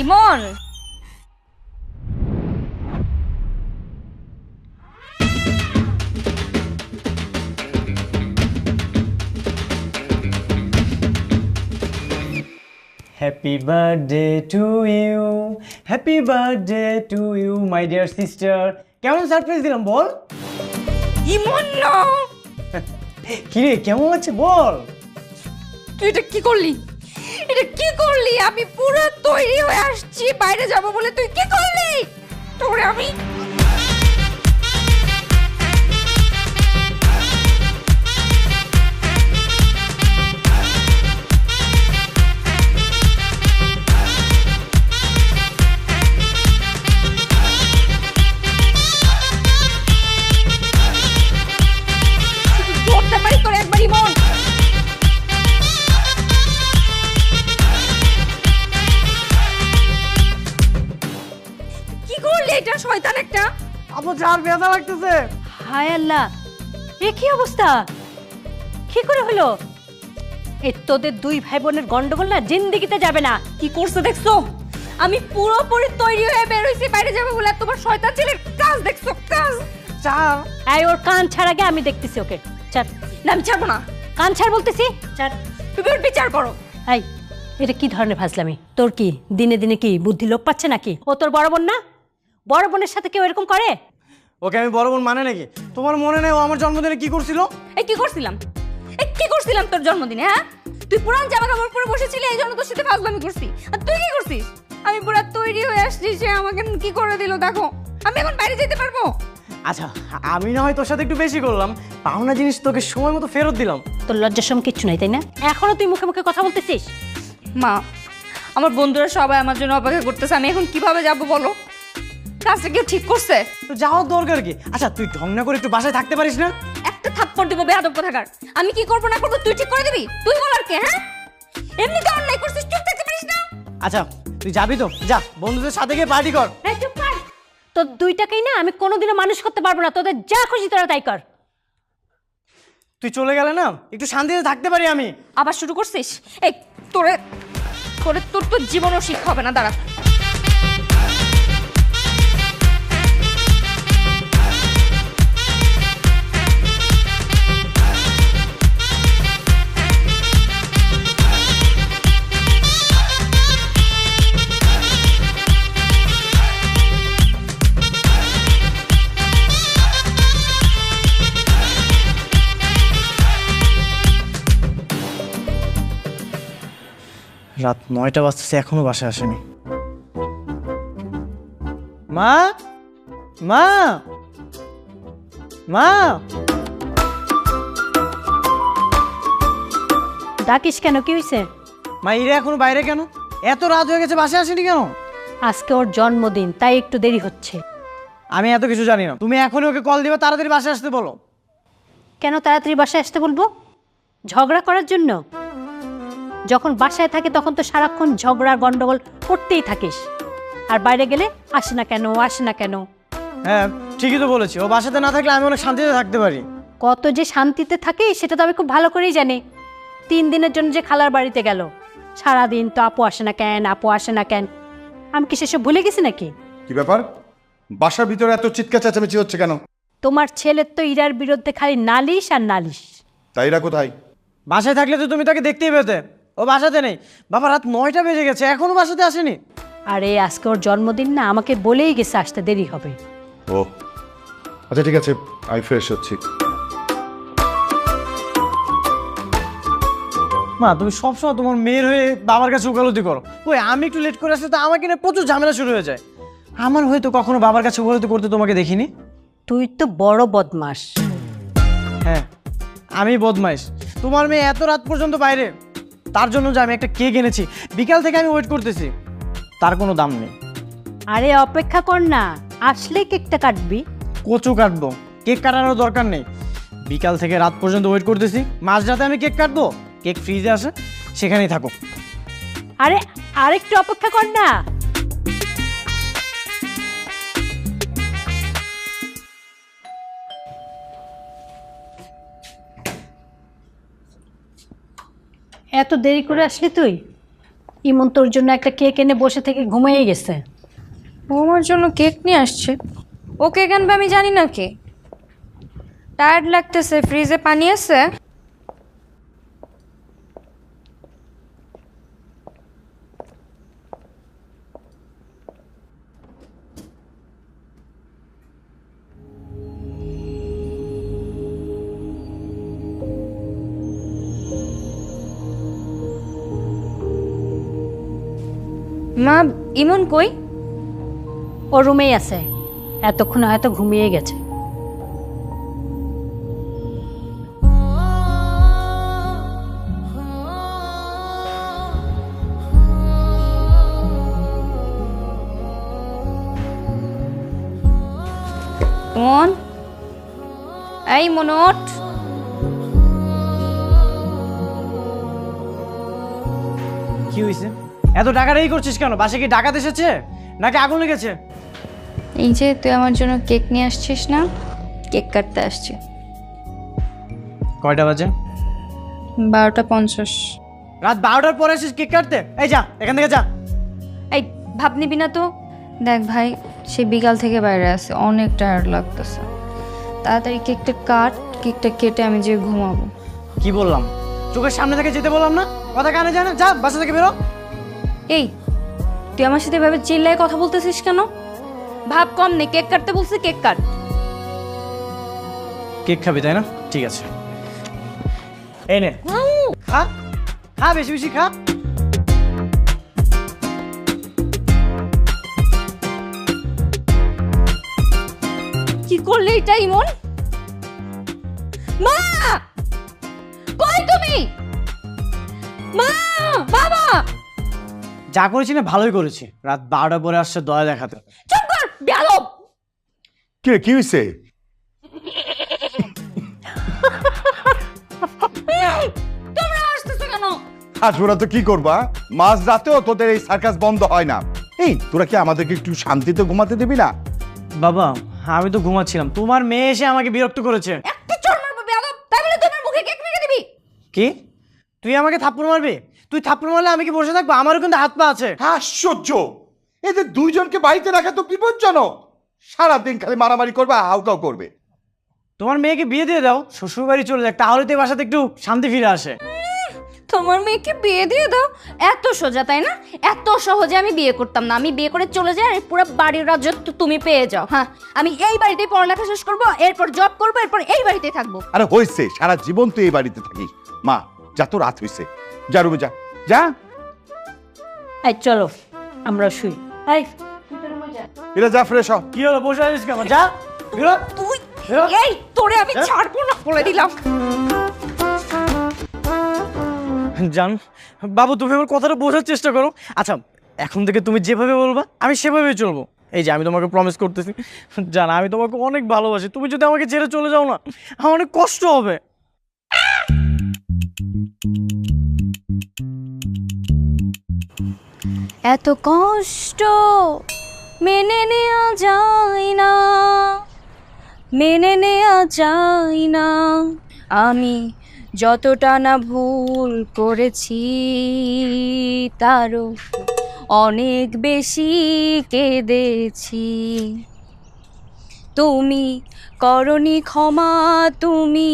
Emon, happy birthday to you, happy birthday to you my dear sister. কেমন surprise দিলাম বল? ইমন না, কিরে কেমন আছে বল? তুই এটা কি করলি? এটা কি করলি? আমি পুরো তৈরি হয়ে আসছি বাইরে যাব বলে, তুই কি করলি? তোরে আমি ধরতে পারি তোর একবার ইমন। কি করলি এটা শয়তান একটা? আপু চার ব্যথা লাগতেছে। হায় আল্লাহ, এ কি অবস্থা? কি করে হলো? এই তোদের দুই ভাই বোনের গন্ডগোল না জিন্দেগিতে যাবে না। কি করছে দেখছো? আমি পুরোপুরি তৈরি হয়ে বের হইছি বাইরে যাবো বলে, আর তোমার শয়তান ছেলের কাজ দেখছো? কাজ চার এই ওর কান ছাড় আগে, আমি দেখতেছি ওকে। ছাড়, না, আমি ছাড়বো না। কান ছাড় বলতেছি, ছাড়। তুমি ওর বিচার করো। এই, এটা কি ধরনের ফাজলামি? তোর কি দিনে দিনে কি বুদ্ধি লোপ পাচ্ছে নাকি? ও তোর বড় বোন না? বড় বোনের সাথে কেউ এরকম করে? ওকে আমি বড় বোন মানে নাকি? তোমার মনে নেই ও আমার জন্মদিনে কি করছিল? এই কি করছিলাম? এই কি করছিলাম তোর জন্মদিনে? হ্যাঁ, তুই পুরান জামা কাপড় পরে বসেছিলি, এই জন্য তোর সাথে ফাজলামি করছি। আর তুই কি করছিস? আমি পুরো তৈরি হয়ে আসছি, সে আমাকে কি করে দিল দেখো। আমি এখন বাইরে যেতে পারবো? আচ্ছা আমি না হয় তোর সাথে একটু বেশি করলাম, পাওনা জিনিস তোকে সময় মতো ফেরত দিলাম। তোর লজ্জাসম কিচ্ছু নাই তাই না? এখনো তুই মুখে মুখে কথা বলতেছিস? মা, আমার বন্ধুরা সবাই আমার জন্য অপেক্ষা করতেছে, আমি এখন কিভাবে যাব বলো? কাজটা কেউ ঠিক করছে? তো যাওয়ার দরকার কি? আচ্ছা তুই ঢং না করে একটু বাসায় থাকতে পারিস না? একটা থাপ্পড় দিব বেয়াদব কোথাকার। আমি কি করবো না করবো তুই ঠিক করে দিবি? তুই বলার কে? হ্যাঁ, এমনিতে অন্যায় করছিস, চুপ থাকতে পারিস না? আচ্ছা তুই যাবি তো যা, বন্ধুদের সাথে গিয়ে পার্টি কর। এই চুপ কর। তোর দুইটাকেই না আমি কোনোদিনও মানুষ করতে পারবো না। তোদের যা খুশি তোরা তাই কর। তুই চলে গেলে না একটু শান্তিতে থাকতে পারি আমি। আবার শুরু করছিস? এই তোরে তোরে তোর তো জীবনও শিক্ষা হবে না, দাঁড়া। রাত 9টা বাজতেছে এখনো বাসায় আসেনি। মা, মা, মা। ডাকিস কেন? কি হয়েছে? মা ইরে এখনো বাইরে কেন? এত রাত হয়ে গেছে বাসায় আসেনি কেন? আজকে ওর জন্মদিন, তাই একটু দেরি হচ্ছে। আমি এত কিছু জানি না, তুমি এখনই ওকে কল দিবে, তাড়াতাড়ি বাসায় আসতে বলো। কেন তাড়াতাড়ি বাসায় আসতে বলবো? ঝগড়া করার জন্য? যখন বাসায় থাকে তখন তো সারাক্ষণ ঝগড়া গন্ডগোল করতেই থাকিস, আর বাইরে গেলে আসে না কেন, আসে না কেন। হ্যাঁ ঠিকই তো বলেছি, ও বাসাতে না থাকলে আমি অনেক শান্তিতে থাকতে পারি। কত যে শান্তিতে থাকে সেটা তো আমি খুব ভালো করেই জানি। 3 দিনের জন্য যে খালার বাড়িতে গেল, সারাদিন তো আপু আসে না কেন, আপু আসে না কেন। আমি কি সেসব ভুলে গেছি নাকি? কি ব্যাপার? বাসার ভিতরে এত চিৎকার চেঁচামেচি হচ্ছে কেন? তোমার ছেলের তো ইরার বিরুদ্ধে খালি নালিশ আর নালিশ। তাইরা কোথায়? বাসায় থাকলে তো তুমি তাকে দেখতেই পেতে, ও বাসাতে নেই। বাবা রাত 9টা বেজে গেছে এখনো বাসাতে আসেনি। আরে আজকে ওর জন্মদিন না, আমাকে বলেই গেছে আসতে দেরি হবে। ও আচ্ছা ঠিক আছে, আমি ফ্রেশ হচ্ছি। মা তুমি সবসময় তোমার মেয়ের হয়ে বাবার কাছে ওকালতি করো। ওই আমি একটু লেট করে আসলে তো আমাকে নিয়ে প্রচুর ঝামেলা শুরু হয়ে যায়। আমার হয়তো কখনো বাবার কাছে ওকালতি করতে তোমাকে দেখিনি। তুই তো বড় বদমাস। হ্যাঁ আমি বদমাইশ। তোমার মেয়ে এত রাত পর্যন্ত বাইরে, তার জন্য যে আমি একটা কেক এনেছি, বিকাল থেকে আমি ওয়েট করতেছি, তার কোনো দাম নেই। আরে অপেক্ষা কর না, আসলে কেকটা কাটবি। কচু কাটবো, কেক কাটানোর দরকার নেই। বিকাল থেকে রাত পর্যন্ত ওয়েট করতেছি, মাঝরাতে আমি কেক কাটবো? কেক ফ্রিজে আসে, সেখানেই থাকো। আরে আরেকটু অপেক্ষা কর না। এত দেরি করে আসলি তুই? ইমন তোর জন্য একটা কেক এনে বসে থেকে ঘুমিয়ে গেছে। ও আমার জন্য কেক নিয়ে আসছে। ও কেক আনবে আমি জানি না কে। টায়ার্ড লাগতেছে, ফ্রিজে পানি আছে? মা, ইমন কই? ও রুমেই আছে, এতক্ষণ হয়তো ঘুমিয়ে গেছে। মন, এই মন ওঠ। কি হয়েছে? এত টাকাটাই করছিস কেন? বাসে কি ডাকাত এসেছে নাকি আগুন লেগেছে? এই যে তুই আমার জন্য কেক নিয়ে আসছিস না, কেক কাটতে আসছি। কয়টা বাজে? 12:50। রাত 12টার পরে এসেছিস কেক কাটতে? এই যা এখান থেকে যা। এই ভাব নিবি না তো? দেখ ভাই, সে বিকাল থেকে বাইরে আছে, অনেক টায়ার্ড লাগতেছে। তাড়াতাড়ি কেকটা কাট, কেকটা কেটে আমি যে ঘুমাবো। কি বললাম? চোখের সামনে থেকে যেতে বললাম না? কথা কানে যায় না? যা বাসা থেকে বেরো। এই তুই আমার সাথে এভাবে চিল্লায় কথা বলতেছিস কেন? ভাব কম নেই, কেক কাটতে বলছি, কেক কাট। কেক খাবি তাই না? ঠিক আছে, এই নে খা, খা বেশি বেশি খা। কি করলে এটা ইমন? মা, কই তুমি? মা, বাবা। যা করেছি না ভালোই করেছি, রাত 12টার পরে আসছে দয়া দেখাতে। চুপ কর বেয়াদব। কি হয়েছে? তোমরা আসতেছো কেন? আজ ওরা তো কি করবা, মাঝ রাতেও তোদের এই সার্কাস বন্ধ হয় না। এই তোরা কি আমাদেরকে একটু শান্তিতে ঘুমাতে দিবি না? বাবা আমি তো ঘুমাচ্ছিলাম, তোমার মেয়ে এসে আমাকে বিরক্ত করেছে। একটা চড় মারবো বেয়াদব, তাই বলে তোমার মুখে কেক মেরে দিবি? কি? তুই আমাকে থাপ্পড় মারবি? তুই থাপ্পড় মারলে আমি কি বসে থাকবো? আমারও কিন্তু হাত পা আছে। আশ্চর্য, এদের দুইজনকে বাড়িতে রাখা তো বিপজ্জনক। সারাদিন খালি মারামারি করবে, হাউকাও করবে। তোমার মেয়েকে বিয়ে দিয়ে দাও, শ্বশুর বাড়ি চলে যাক, তাহলে তো এই বাসাতে একটু শান্তি ফিরে আসে। তোমার মেয়েকে বিয়ে দিয়ে দাও? এত সোজা তাই না? এত সহজে আমি বিয়ে করতাম না। আমি বিয়ে করে চলে যাই আর পুরো বাড়ির রাজত্ব তুমি পেয়ে যাও। হ্যাঁ, আমি এই বাড়িতেই পড়ালেখা শেষ করবো, এরপর জব করবো, এরপর এই বাড়িতেই থাকবো। আরে হয়েছে, সারা জীবন তুই এই বাড়িতে থাকিস। মা যা, তো রাত হয়েছে, যা রুমে যা যা। এই চলো আমরা শুই। এই এরা যা, ফ্রেশ হ। কি হলো, বসে আছিস কেন? যা বেরো। তুই বেরো। এই তোরে আমি ছাড়বো না বলে দিলাম। জান বাবু, তুমি আমার কথাটা বোঝার চেষ্টা করো। আচ্ছা এখন থেকে তুমি যেভাবে বলবা আমি সেভাবেই চলবো। এই যে আমি তোমাকে প্রমিস করতেছি জান, আমি তোমাকে অনেক ভালোবাসি। তুমি যদি আমাকে ছেড়ে চলে যাও না, আমার অনেক কষ্ট হবে। এত কষ্ট মেনে নেওয়া যায় না, মেনে নেওয়া যায় না। আমি যতটা না ভুল করেছি তারও অনেক বেশি কেঁদেছি। তুমি করনি ক্ষমা, তুমি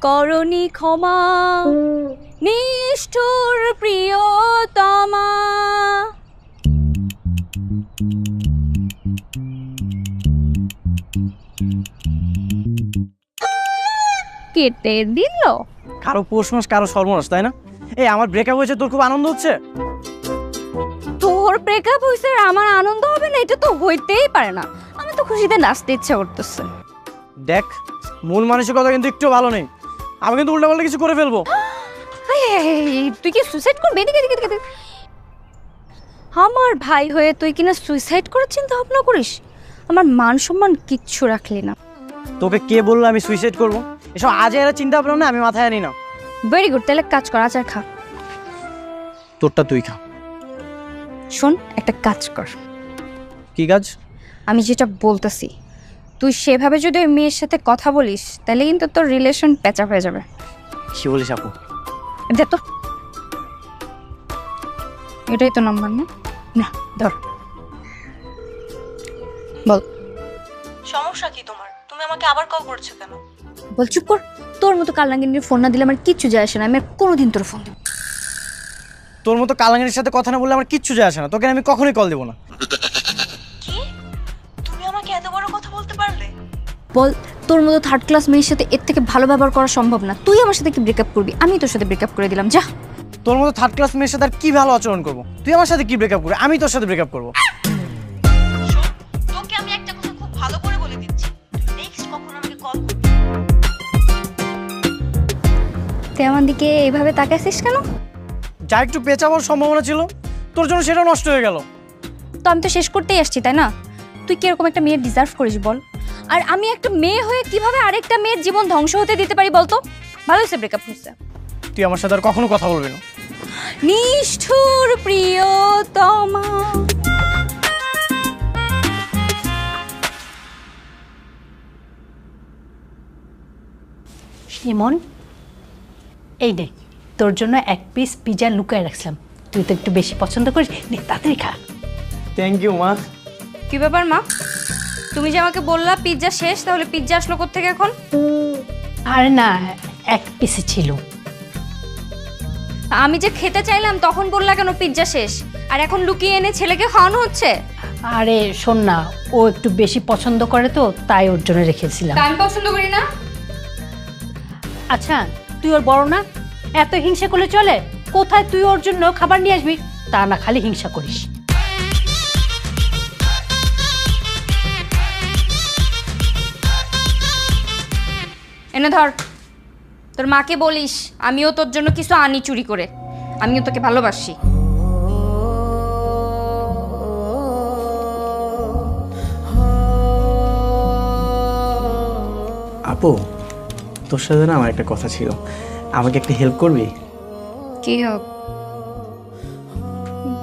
করনি ক্ষমা, নিষ্ঠুর প্রিয়তমা। কেটে দিল। কারো পৌষ মাস কারো সর্বনাশ, তাই না? এই আমার ব্রেকআপ হয়েছে, তোর খুব আনন্দ হচ্ছে? তোর ব্রেকআপ হয়েছে আর আমার আনন্দ হবে না? এটা তো হইতেই পারে না। আমি তো খুশিতে নাচতে ইচ্ছা করতেছে। দেখ মূল মানসিকতা কিন্তু একটু ভালো নেই, আমি কিন্তু উল্টাপাল্টা কিছু করে ফেলবো। তুই কি সুইসাইড করবি? এদিকে এদিকে এদিকে। আমার ভাই হয়ে তুই কিনা সুইসাইড করার চিন্তা ভাবনা করিস? আমার মান সম্মান কিচ্ছু রাখলি না। তোকে কে বললো আমি সুইসাইড করবো? এসব আজ এরা চিন্তা ভাবনা না আমি মাথায় আনি না। ভেরি গুড, তাহলে কাজ কর, আচার খা। তোরটা তুই খা। শোন, একটা কাজ কর। কি কাজ? আমি যেটা বলতেছি তুই সেভাবে যদি ওই মেয়ের সাথে কথা বলিস তাহলে কিন্তু তোর রিলেশন প্যাচা হয়ে যাবে। কি বলিস আপু? দে তো। এটাই তো নাম্বার না? না ধর, বল। সমস্যা কি তোমার? তুমি আমাকে আবার কল করছো কেন? বল, চুপ কর। তোর মতো কালাঙ্গিনীর ফোন না দিলে আমার কিচ্ছু যায় আসে না। আমি আর কোনোদিন তোর ফোন দেব। তোর মতো কালাঙ্গিনীর সাথে কথা না বললে আমার কিচ্ছু যায় আসে না। তোকে আমি কখনোই কল দেবো না। কি? তুমি আমাকে এত বড় কথা বলতে পারলে? বল, তোর মতো থার্ড ক্লাস মেয়ের সাথে এর থেকে ভালো ব্যবহার করা সম্ভব না। তুই আমার সাথে কি ব্রেকআপ করবি? আমি তোর সাথে ব্রেকআপ করে দিলাম, যা। তোর মতো থার্ড ক্লাস মেয়ের সাথে আর কি ভালো আচরণ করবো? তুই আমার সাথে কি ব্রেকআপ করবি? আমি তোর সাথে ব্রেকআপ করবো। শোন, তোকে আমি একটা কথা খুব ভালো করে বলে দিচ্ছি, তুই নেক্সট কখনো আমাকে কল করবি। তুই আমার দিকে এইভাবে তাকাইছিস কেন? যা একটু পেঁচাবার সম্ভাবনা ছিল তোর জন্য সেটা নষ্ট হয়ে গেল। তো আমি তো শেষ করতেই আসছি, তাই না? তুই কিরকম একটা মেয়ের ডিজার্ভ করিস বল? আর আমি একটা মেয়ে হয়ে কিভাবে আরেকটা মেয়ের জীবন ধ্বংস হতে দিতে পারি বলতো? ভালো হয়েছে ব্রেকআপ করছে। তুই আমার সাথে আর কখনো কথা বলবি না। নিষ্ঠুর প্রিয়তমা। ইমন, এই নে, তোর জন্য এক পিস পিজা লুকায় রাখলাম। তুই তো একটু বেশি পছন্দ করিস, নে তাড়াতাড়ি খা। থ্যাংক ইউ মা। কি ব্যাপার মা? তুমি যে আমাকে বললা পিৎজা শেষ, তাহলে পিৎজা আসলো কোত্থেকে এখন? আরে না, এক পিসই ছিল। আমি যে খেতে চাইলাম তখন বললা কেন পিৎজা শেষ, আর এখন লুকিয়ে এনে ছেলেকে খাওয়ানো হচ্ছে? আরে শোন না, ও একটু বেশি পছন্দ করে তো, তাই ওর জন্য রেখেছিলাম। আমি পছন্দ করি না। আচ্ছা, তুই ওর বড় না? এত হিংসা করলে চলে? কোথায় তুই ওর জন্য খাবার নিয়ে আসবি, তা না খালি হিংসা করিস। এনে ধর, তোর মাকে বলিস আমিও তোর জন্য কিছু আনি চুরি করে। আমিও তোকে ভালোবাসি। আপু, তোর সাথে না আমার একটা কথা ছিল, আমাকে একটা হেল্প করবি? কি হোক?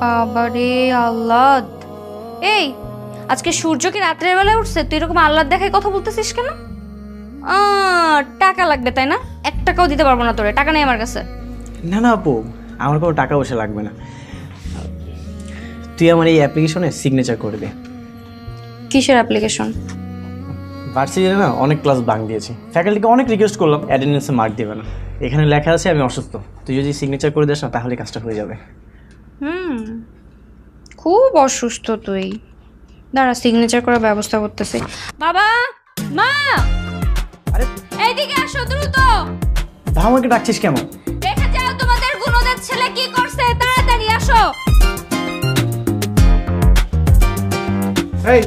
বাবারে আল্লাদ! এই, আজকে সূর্য কি রাত্রের বেলায় উঠছে? তুই এরকম আল্লাদ দেখায় কথা বলতেছিস কেন? টাকা লাগবে তাই না? 1 টাকাও দিতে পারবো না তোরে, টাকা নেই আমার কাছে। না না আপু, আমার কোনো টাকা পয়সা লাগবে না। তুই আমার এই অ্যাপ্লিকেশনে সিগনেচার করে দে। কিসের অ্যাপ্লিকেশন? ভার্সিটিতে না অনেক ক্লাস বাঙ্ক দিয়েছি, ফ্যাকাল্টিকে অনেক রিকোয়েস্ট করলাম অ্যাটেন্ডেন্সে মার্ক দেবে না। এখানে লেখা আছে আমি অসুস্থ, তুই যদি সিগনেচার করে দিস না তাহলে কাজটা হয়ে যাবে। খুব অসুস্থ তুই? দাঁড়া, সিগনেচার করার ব্যবস্থা করতেছি। বাবা, মা, আরে এইদিকে আসো দ্রুত। আমাকে ডাকছিস কেমন? দেখে যাও তোমাদের গুণদের ছেলে কি করছে, তাড়াতাড়ি আসো। এই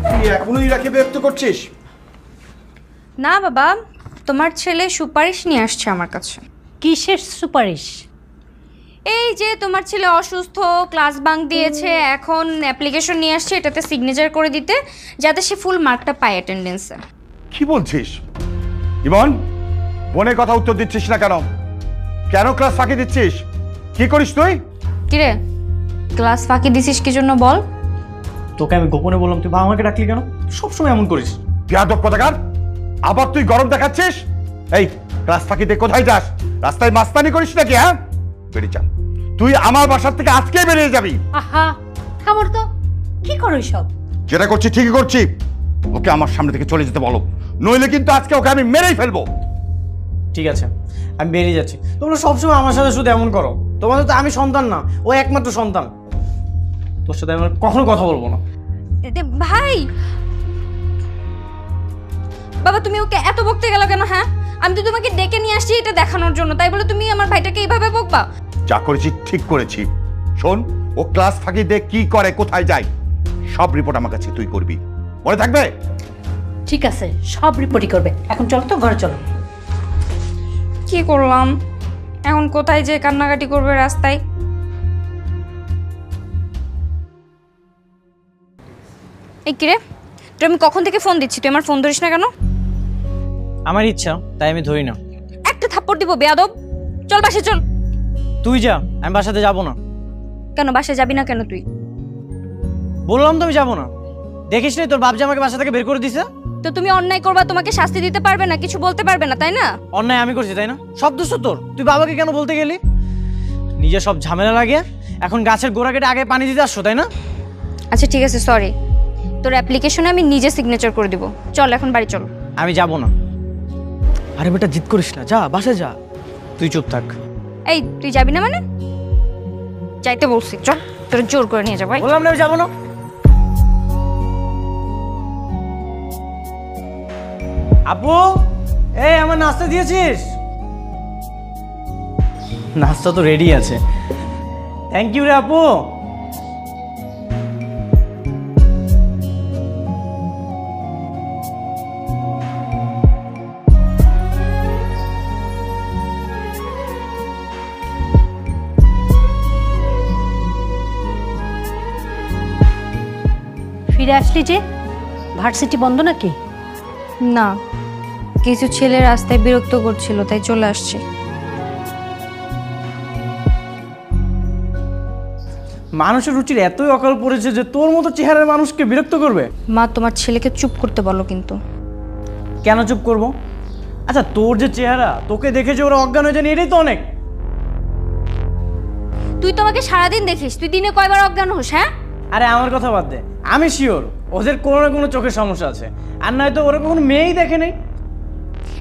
তুই এখনো ইরাকে বিরক্ত করছিস? না বাবা, তোমার ছেলে সুপারিশ নিয়ে আসছে আমার কাছে। কিসের সুপারিশ? এই যে তোমার ছেলে অসুস্থ, ক্লাস বাঙ্ক দিয়েছে, এখন অ্যাপ্লিকেশন নিয়ে আসছে এটাতে সিগনেচার করে দিতে, যাতে সে ফুল মার্কটা পায় অ্যাটেন্ডেন্সে। কি বলছিস ইমন? বোনের কথা উত্তর দিচ্ছিস না কেন? কেন ক্লাস ফাঁকি দিচ্ছিস? কি করিস তুই? কিরে, ক্লাস ফাঁকি দিছিস কি জন্য বল? তোকে আমি গোপনে বললাম, তুই আমাকে ডাকলি কেন? সবসময় এমন করিস। বেয়াদব কোথাকার! আবার তুই গরম দেখাচ্ছিস? এই ক্লাস ফাঁকিতে কোথায় যাস? রাস্তায় মাস্তানি করিস নাকি? হ্যাঁ, বেরিয়ে যা। তুই আমার বাসার থেকে আজকেই বেরিয়ে যাবি। আহা, থামর তো, কি করো সব? যেটা করছি ঠিকই করছি। ওকে আমার সামনে থেকে চলে যেতে বলো, নইলে কিন্তু আজকে ওকে আমি মেরেই ফেলবো। ঠিক আছে, আমি বেরিয়ে যাচ্ছি। তোমরা সবসময় আমার সাথে শুধু এমন করো। তোমাদের তো আমি সন্তান না, ও একমাত্র সন্তান। তোর সাথে আমি আর কখনো কথা বলবো না। ভাই, বাবা তুমি ওকে এত বকতে গেল কেন? হ্যাঁ, আমি তো তোমাকে ডেকে নিয়ে আসছি এটা দেখানোর জন্য, তাই বলে তুমি আমার ভাইটাকে এইভাবে বকবা? যা করেছি ঠিক করেছি। শোন, ও ক্লাস ফাঁকি দিয়ে কি করে, কোথায় যায়, সব রিপোর্ট আমার কাছে তুই করবি, মনে থাকবে? ঠিক আছে, সব রিপোর্টই করবে। এখন চলো তো, ঘরে চলো। কি করলাম এখন? কোথায় যে কান্নাকাটি করবে রাস্তায়? এই কিরে, তুই আমি কখন থেকে ফোন দিচ্ছি, তুই আমার ফোন ধরিস না কেন? আমার ইচ্ছা তাই আমি ধরি না। একটা থাপ্পড় দিব বেয়াদব। চল বাসে চল। তুই যা, আমি বাসাতে যাবো না। কেন বাসে যাবি না কেন তুই? বললাম তো আমি যাবো না। দেখিস নি তোর বাপ যে আমাকে বাসা থেকে বের করে দিছে? তো তুমি অন্যায় করবা, তোমাকে শাস্তি দিতে পারবে না, কিছু বলতে পারবে না, তাই না? অন্যায় আমি করছি তাই না? সব দোষ তো তোর। তুই বাবাকে কেন বলতে গেলি? নিজে সব ঝামেলা লাগে, এখন গাছের গোড়া কেটে আগে পানি দিতে আসছো তাই না? আচ্ছা ঠিক আছে, সরি। তোর অ্যাপ্লিকেশনে আমি নিজে সিগনেচার করে দিব। চল এখন বাড়ি চল। আমি যাব না। আরে বেটা জিদ করিস না, যা বাসে যা। তুই চুপ থাক। এই তুই যাবি না মানে? যাইতে বলছি, চল তোর জোর করে নিয়ে যাবো। বললাম না আমি যাবো না। আপু, এই আমার নাস্তা দিয়েছিস? নাস্তা তো রেডি আছে। থ্যাংক ইউ রে আপু। ফিরে আসলি যে? ভার্সিটি বন্ধ নাকি? না, কিছু ছেলে রাস্তায় বিরক্ত করছিল তাই চলে আসছে। মানুষের রুচির এতই অকাল পড়েছে যে তোর মতো চেহারার মানুষকে বিরক্ত করবে। মা, তোমার ছেলেকে চুপ করতে বলো কিন্তু। কেন চুপ করব? আচ্ছা তোর যে চেহারা, তোকে দেখে যে ওরা অজ্ঞান হয়ে যায়নি এটাই তো অনেক। তুই তোমাকে সারাদিন দেখিস, তুই দিনে কয়বার অজ্ঞান হোস? হ্যাঁ, আরে আমার কথা বাদ দে, আমি শিওর ওদের কোনো না কোনো চোখের সমস্যা আছে, আর নয়তো ওরা কখনো মেয়েই দেখে নেই।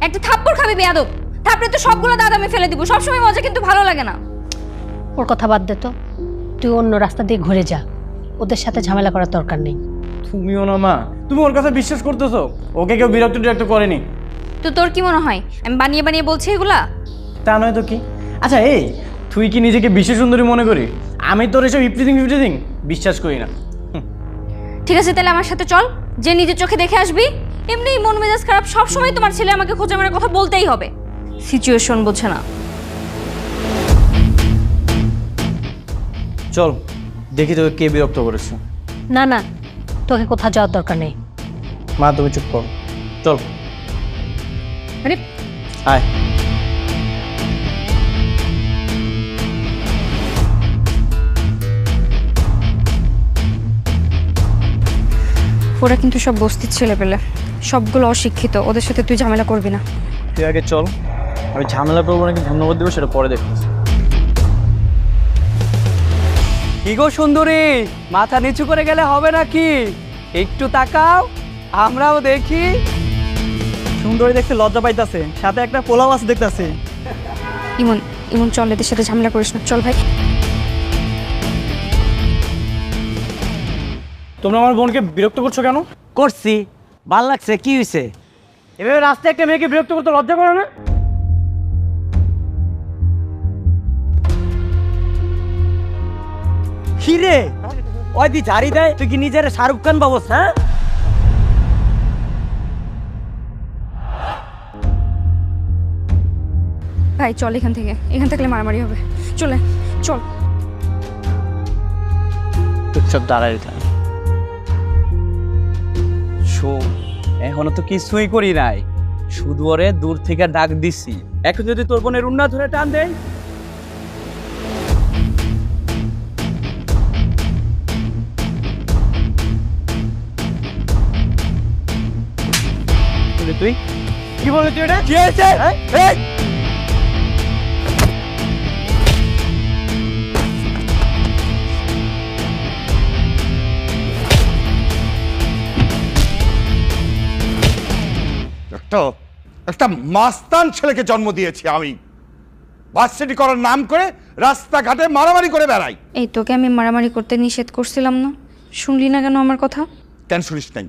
একটা থাপ্পড় খাবি বেয়াদব। থাপড়ে তো সবগুলো দাঁত আমি ফেলে দিব। সবসময় মজা কিন্তু ভালো লাগে না। ওর কথা বাদ দে তো, তুই অন্য রাস্তা দিয়ে ঘুরে যা, ওদের সাথে ঝামেলা করার দরকার নেই। তুমিও না মা, তুমি ওর কথা বিশ্বাস করতেছো? ওকে কেউ বিরক্ত করেনি। তো তোর কি মনে হয় আমি বানিয়ে বানিয়ে বলছি এগুলা? তা নয় তো কি। আচ্ছা এই, তুই কি নিজেকে বিশ্ব সুন্দরী মনে করি? আমি তোর এসব ইপ্রিদিং বিশ্বাস করি না। ঠিক আছে, তাহলে আমার সাথে চল, যে নিজের চোখে দেখে আসবি। এমনি মন মেজাজ খারাপ, সবসময় তোমার ছেলে আমাকে খোঁজা মারার কথা বলতেই হবে। সিচুয়েশন বোঝে না। চল দেখি তোকে কে বিরক্ত করেছে। না না, তোকে কোথাও যাওয়ার দরকার নেই। মা তুমি চুপ কর, চল। আরে আয়। ওরা কিন্তু সব বস্তির ছেলে পেলে, সবগুলো অশিক্ষিত। ওদের সাথে তুই ঝামেলা করবি না। তুই আগে চল, আমি ঝামেলা করবো নাকি ধন্যবাদ দেবো সেটা পরে দেখতেছি। কি গো সুন্দরী, মাথা নিচু করে গেলে হবে নাকি? একটু তাকাও, আমরাও দেখি। সুন্দরী দেখতে লজ্জা পাইতাছে, সাথে একটা পোলাও আছে দেখতাছে। ইমন, ইমন চল, এদের সাথে ঝামেলা করিস না। চল ভাই। তোমরা আমার বোনকে বিরক্ত করছো কেন? করছি, ভাল লাগছে। কি হয়েছে? এভাবে রাস্তায় একটা মেয়েকে বিরক্ত করতে লজ্জা করো না? কি রে, ওই দি ঝাড়ি দেয়, তুই কি নিজের শাহরুখ খান বাবস? হ্যাঁ, ভাই চল এখান থেকে, এখান থাকলে মারামারি হবে। চলে চল। চুপচাপ দাঁড়াই থাক। শোন, এখনো তো কিছুই করি নাই, শুধু ওরে দূর থেকে ডাক দিছি। এখন যদি তোর বোনের উন্না ধরে টান দেয়, তুই কি বললি? তুই এটা কি হয়েছে? এই! একটা মাস্তান ছেলেকে জন্ম দিয়েছি আমি। ভার্সিটি করার নাম করে রাস্তাঘাটে মারামারি করে বেড়াই। এই তোকে আমি মারামারি করতে নিষেধ করছিলাম না? শুনলি না কেন আমার কথা? কেন শুনিস নাই?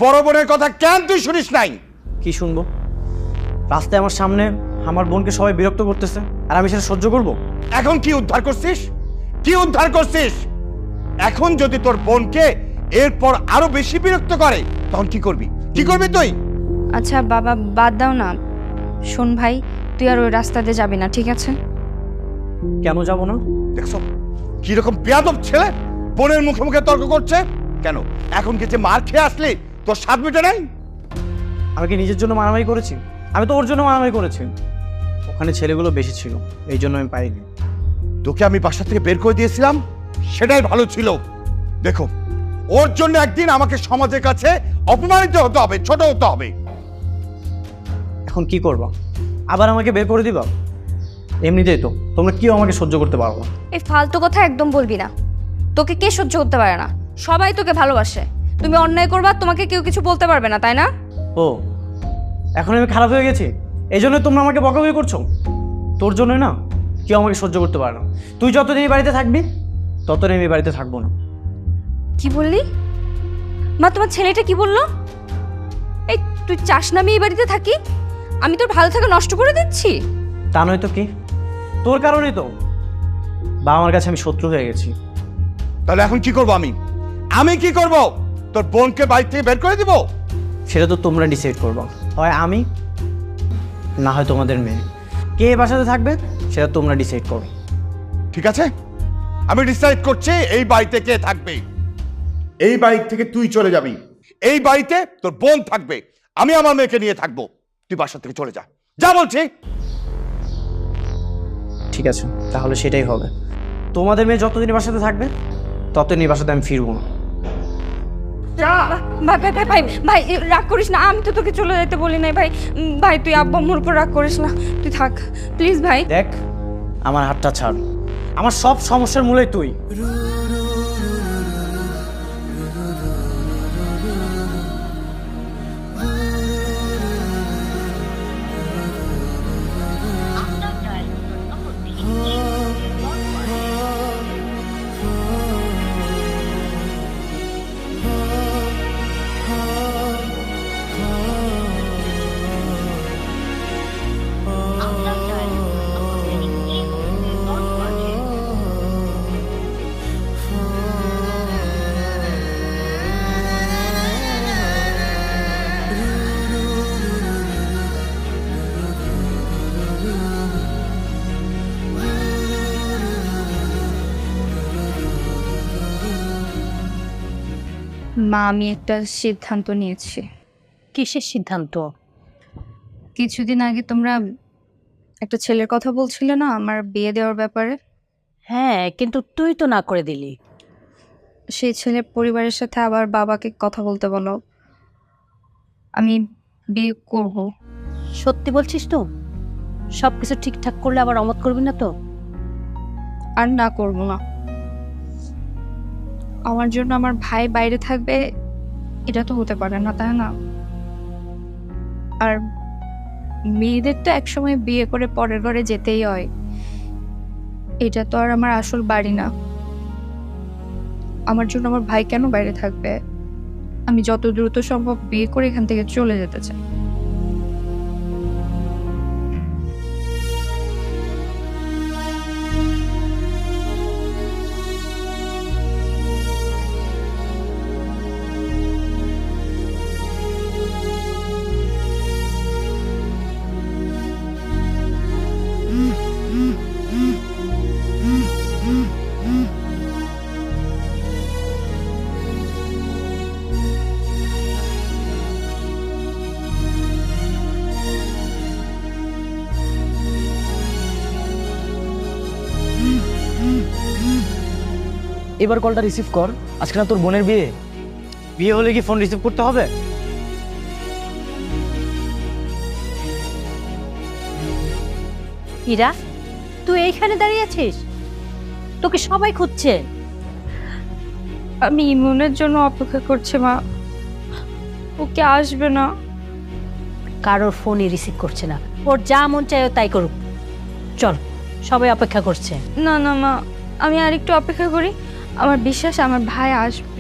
বড় বোনের কথা কেন তুই শুনিস নাই? কি শুনবো? রাস্তায় আমার সামনে আমার বোনকে সবাই বিরক্ত করতেছে, আর আমি সেটা সহ্য করব? এখন কি উদ্ধার করছিস? কি উদ্ধার করছিস? এখন যদি তোর বোনকে এরপর আরো বেশি বিরক্ত করে তখন কি করবি? কি করবি তুই? আচ্ছা বাবা, বাদ দাও না। শোন ভাই, তুই আর ওই রাস্তা দিয়ে যাবি না, ঠিক আছে? কেন যাব না? দেখছো কিরকম বেয়াদব ছেলে, বোনের মুখে মুখে তর্ক করছে। কেন এখন কি যে মার খেয়ে আসলি তোর স্বাদ মিটে নাই? আমি কি নিজের জন্য মারামারি করেছি? আমি তো ওর জন্য মারামারি করেছি। ওখানে ছেলেগুলো বেশি ছিল, এই জন্য আমি পাইনি। তোকে আমি বাসা থেকে বের করে দিয়েছিলাম, সেটাই ভালো ছিল। দেখো, ওর জন্য একদিন আমাকে সমাজের কাছে অপমানিত হতে হবে, ছোট হতে হবে। এখন কি করবো? আবার আমাকে বের করে দিবা? এমনিতেই তো তোমরা কেউ আমাকে সহ্য করতে পারো না। এই ফালতু কথা একদম বলবি না। তোকে কে সহ্য করতে পারে না? সবাই তোকে ভালোবাসে। তুমি অন্যায় করবা, তোমাকে কেউ কিছু বলতে পারবে না, তাই না? ও, এখন আমি খারাপ হয়ে গেছি, এই জন্য তোমরা আমাকে বকাবকি করছো? তোর জন্যই না কেউ আমাকে সহ্য করতে পারে না। তুই যতদিন এই বাড়িতে থাকবি ততদিন আমি এই বাড়িতে থাকবো না। কি বললি মা? তোমার ছেলেটা কি বললো? এই তুই চাস না আমি এই বাড়িতে থাকি? আমি তোর ভালো থাকা নষ্ট করে দিচ্ছি? তা নয় তো কি, তোর কারণেই তো বাবা আমার কাছে আমি শত্রু হয়ে গেছি। তাহলে এখন কি করবো আমি? আমি কি করব? তোর বোনকে বাড়ি থেকে বের করে দিব? সেটা তো তোমরা ডিসাইড করবো, হয় আমি না হয় তোমাদের মেয়ে। কে এই বাসাতে থাকবে সেটা তোমরা ডিসাইড করো। ঠিক আছে, আমি ডিসাইড করছি এই বাড়িতে কে থাকবে। এই বাড়ি থেকে তুই চলে যাবি, এই বাড়িতে তোর বোন থাকবে, আমি আমার মেয়েকে নিয়ে থাকবো। তুই বাসা থেকে চলে যা, যা বলছি। ঠিক আছে, তাহলে সেটাই হবে। তোমাদের মেয়ে যতদিন এই বাসাতে থাকবে ততদিন এই বাসাতে আমি ফিরবো না। ভাই ভাই ভাই ভাই ভাই রাগ করিস না, আমি তো তোকে চলে যেতে বলি নাই ভাই। ভাই তুই আব্বু আম্মুর উপর রাগ করিস না, তুই থাক প্লিজ ভাই। দেখ, আমার হাতটা ছাড়, আমার সব সমস্যার মূলে তুই। মা, আমি একটা সিদ্ধান্ত নিয়েছি। কিসের সিদ্ধান্ত? কিছুদিন আগে তোমরা একটা ছেলের কথা বলছিলে না আমার বিয়ে দেওয়ার ব্যাপারে? হ্যাঁ, কিন্তু তুই তো না করে দিলি। সেই ছেলের পরিবারের সাথে আবার বাবাকে কথা বলতে বলো, আমি বিয়ে করব। সত্যি বলছিস তো? সব কিছু ঠিকঠাক করলে আবার অমত করবি না তো? আর না করব না। আমার জন্য আমার ভাই বাইরে থাকবে এটা তো হতে পারে না, তাই না? আর মেয়েদের তো একসময় বিয়ে করে পরের ঘরে যেতেই হয়, এটা তো আর আমার আসল বাড়ি না। আমার জন্য আমার ভাই কেন বাইরে থাকবে? আমি যত দ্রুত সম্ভব বিয়ে করে এখান থেকে চলে যেতে চাই। এবার কলটা রিসিভ কর, আজকে না তোর বোনের বিয়ে। বিয়ে হলে কি ফোন রিসিভ করতে হবে? ইরা, তুই এইখানে দাঁড়িয়ে আছিস? তোকে সবাই খুঁজছে। আমি ইমনের জন্য অপেক্ষা করছি মা, ওকে আসবে না। কারোর ফোনই রিসিভ করছে না, ওর যা মন চায় ও তাই করুক। চল, সবাই অপেক্ষা করছে। না না মা, আমি আর একটু অপেক্ষা করি, আমার বিশ্বাস আমার ভাই আসবে।